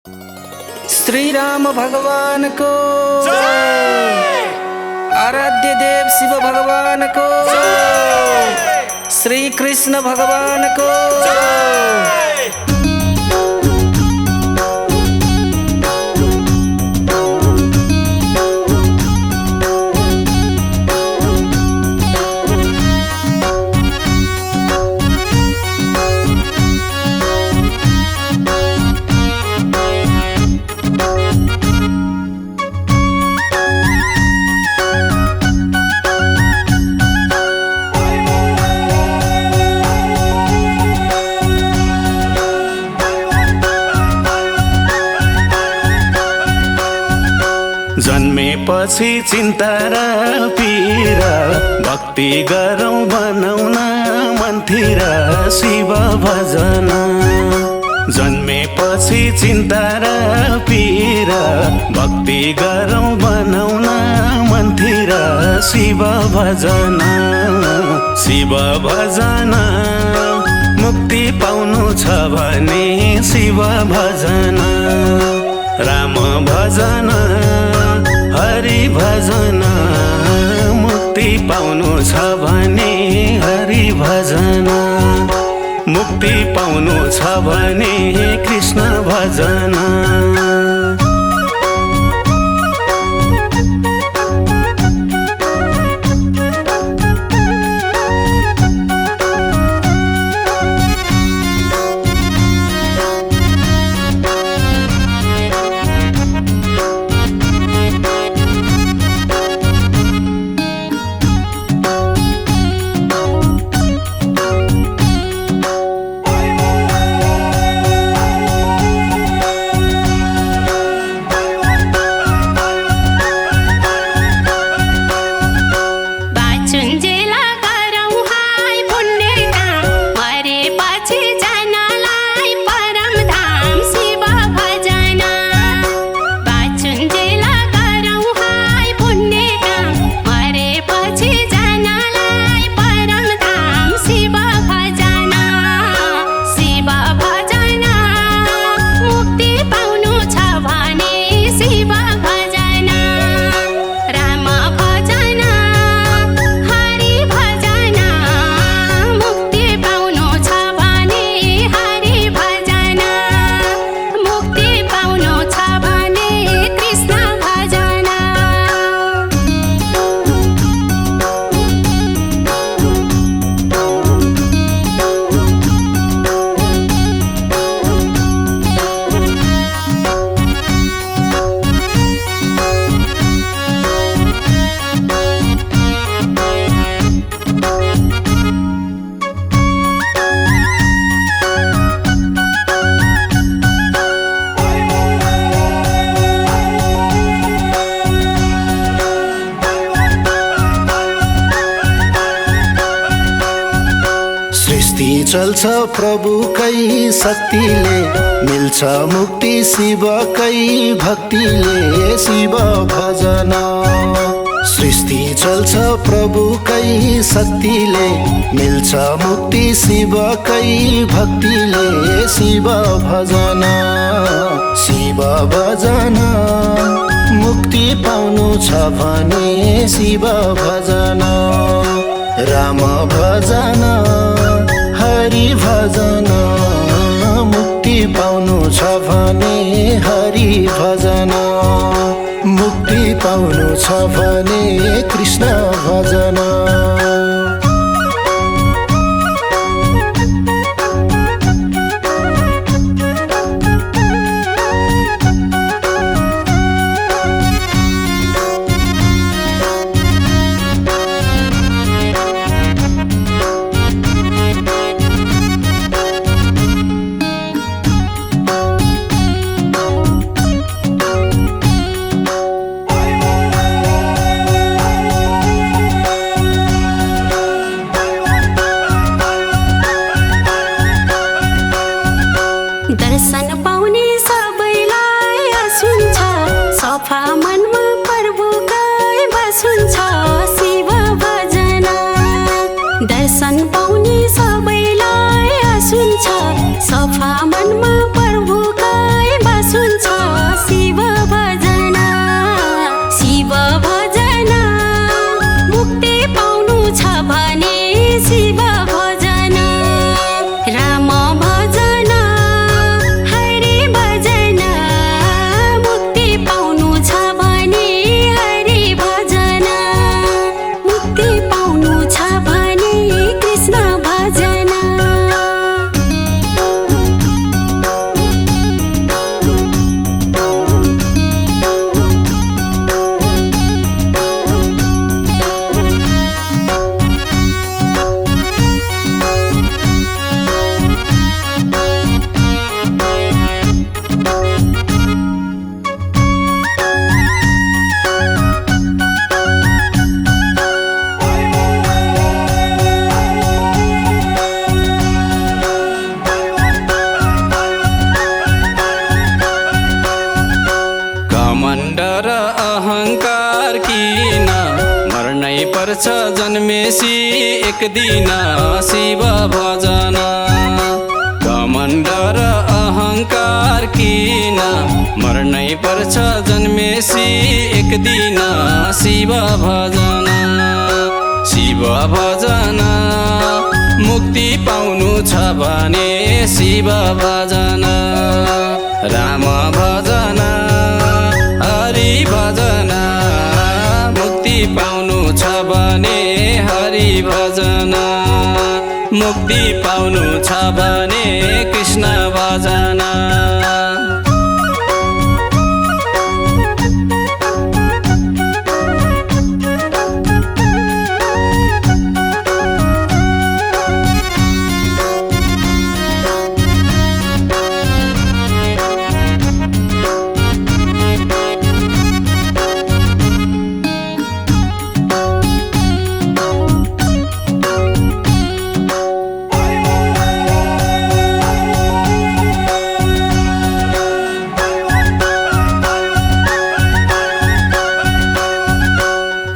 श्री राम भगवान को आराध्य देव शिव भगवान को श्री कृष्ण भगवान को जन्मेपछि चिन्ता र पीर भक्ति गरौँ बनाउन मन्थिर शिव भजन। जन्मेपछि चिन्ता र पीर भक्ति गरौँ बनाउन मन्थिर शिव भजन। शिव भजन मुक्ति पाउनु छ भने शिव भजन। राम भजन हरि भजन मुक्ति पाउनु छ भने हरि भजन। मुक्ति पाउनु छ भने कृष्ण भजन। चल्छ प्रभुकै शक्तिले मिल्छ मुक्ति शिवकै भक्तिले शिव भजन। सृष्टि चल्छ प्रभुकै शक्तिले मिल्छ मुक्ति शिवकै भक्तिले शिव भजन। शिव भजन मुक्ति पाउनु छ भने शिव भजन। राम भजन हरि भजन मुक्ति पाउनु छ भने हरि भजन। मुक्ति पाउनु छ भने कृष्ण भजन। दर्शन पाउने सबैलाई आशुन्छ, सफा मनमा प्रभुकै बास हुन्छ। पर्छ जन्मेसी एक दिन शिव भजन। घमण्ड र अहङ्कार किन मर्नै पर्छ जन्मेसी एक दिन शिव भजन। शिव भजन मुक्ति पाउनु छ भने शिव भजन। राम भजन हरि भजन मुक्ति पाउनु छ भने हरि भजन। मुक्ति पाउनु छ भने कृष्ण भजन।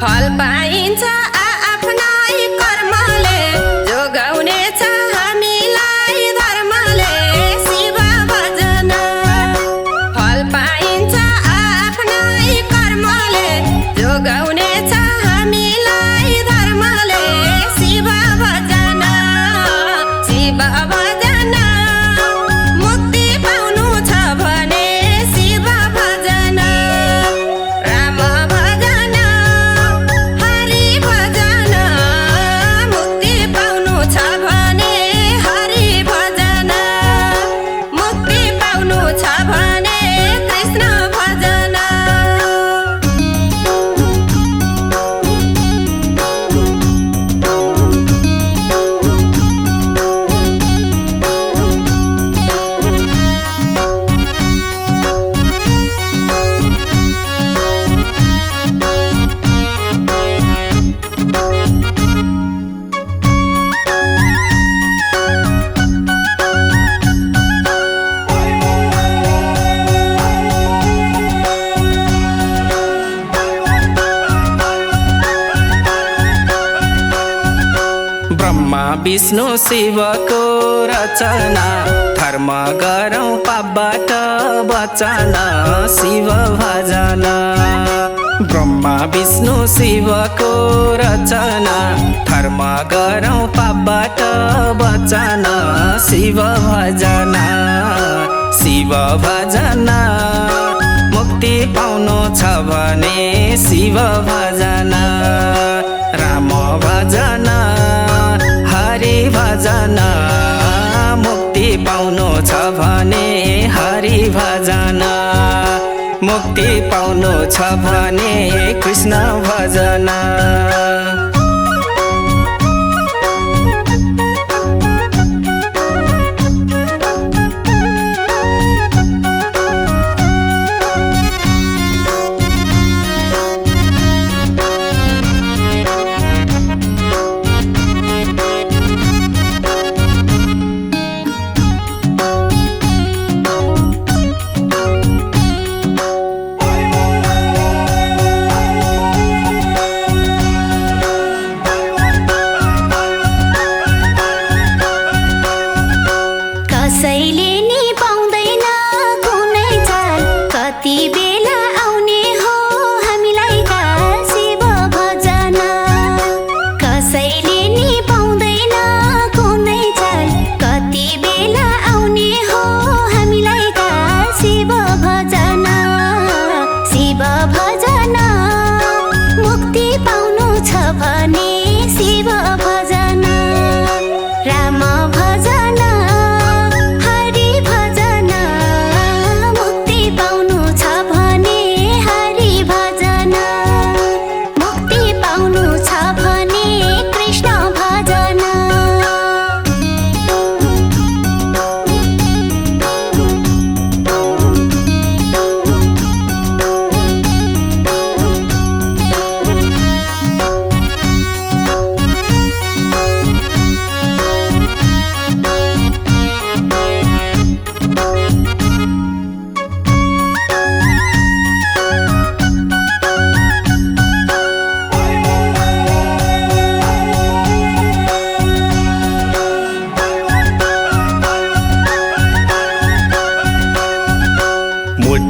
फल पाइन्छ आफ्नै कर्मले, जोगाउने छ हामीलाई धर्मले शिव भजन। फल पाइन्छ आफ्नै कर्मले, जोगाउने छ हामीलाई धर्मले शिव भजन। शिव भजन मुक्ति पाउनु छ भने शिव भजन। राम भजन हरि भजन मुक्ति पाउनु छ भने हरि भजन। मुक्ति पाउनु छ भने कृष्ण भजन। ब्रह्मा विष्णु शिवको रचना, धर्म गरौँ पापबाट बचन शिव भजन। ब्रह्मा विष्णु शिवको रचना, धर्म गरौँ पापबाट बचन शिव भजन। शिव भजन मुक्ति पाउनु छ भने शिव भजन। राम भजन हरि भजन मुक्ति पाउनु छ भने हरि भजन। मुक्ति पाउनु छ भने कृष्ण भजन।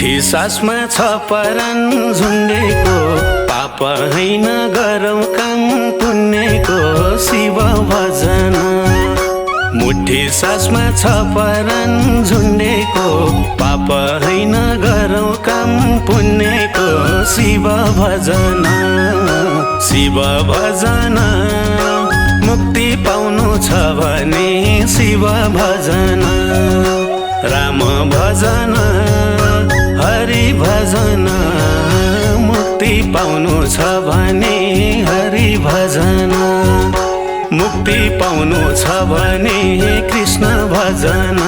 मुठी सासमा छ परान झुन्डेको पाप हैन गरौँ काम पुण्यको शिव भजन मुठी सासमा छ परान झुन्डेको पाप हैन गरौँ काम पुण्यको शिव भजन मुक्ति पाउनु छ भने शिव भजन राम भजन हरि भजन मुक्ति पाउनु छ भने हरि भजन मुक्ति पाउनु छ भने कृष्ण भजन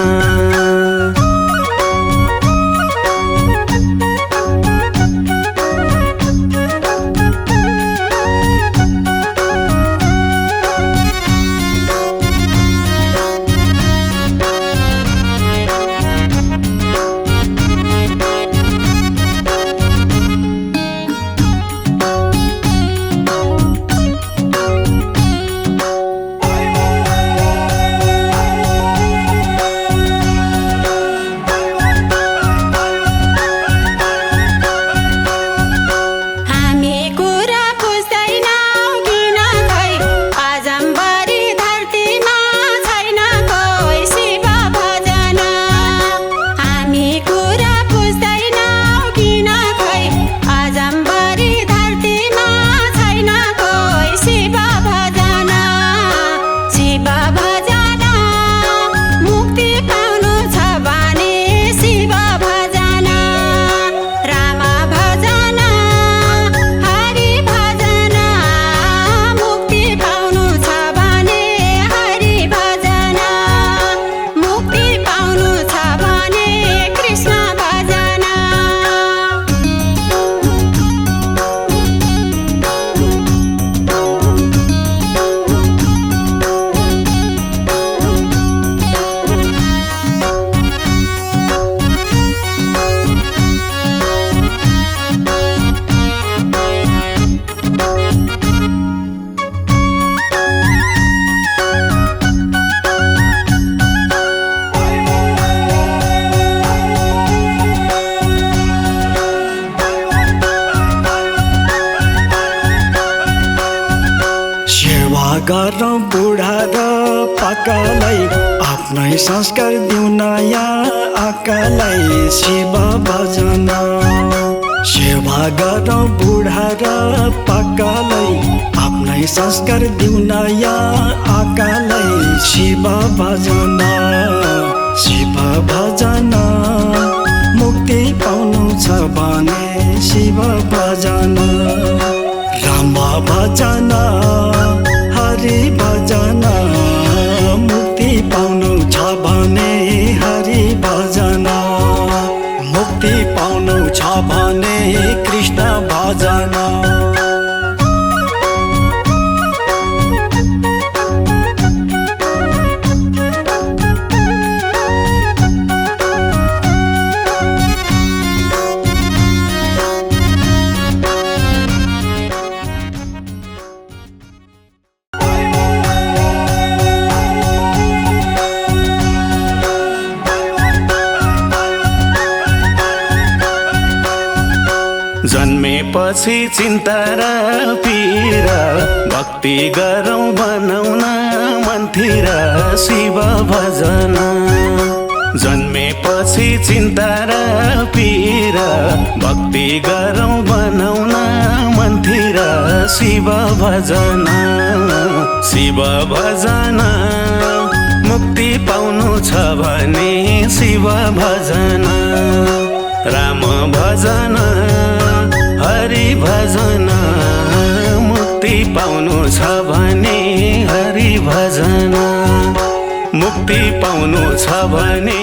गरौँ बुढा र पाकालाई आफ्नै संस्कार दिउँ नयाँ आकालाई शिव भजन सेवा गरौँ बुढा र पाकालाई आफ्नै संस्कार दिउँ नयाँ आकालाई शिव भजन मुक्ति पाउनु छ भने शिव भजन राम भजन हरि भजन मुक्ति पाउनु छ भने हरि भजन मुक्ति पाउनु छ भने कृष्ण भजन जन्मेपछि चिन्ता र पीर भक्ति गरौँ बनाउन मन्थिर शिव भजन जन्मेपछि चिन्ता र पीर भक्ति गरौँ बनाउन मन्थिर शिव भजन मुक्ति पाउनु छ भने शिव भजन राम भजन हरि भजन मुक्ति पाउनु छ भने हरि भजन मुक्ति पाउनु छ भने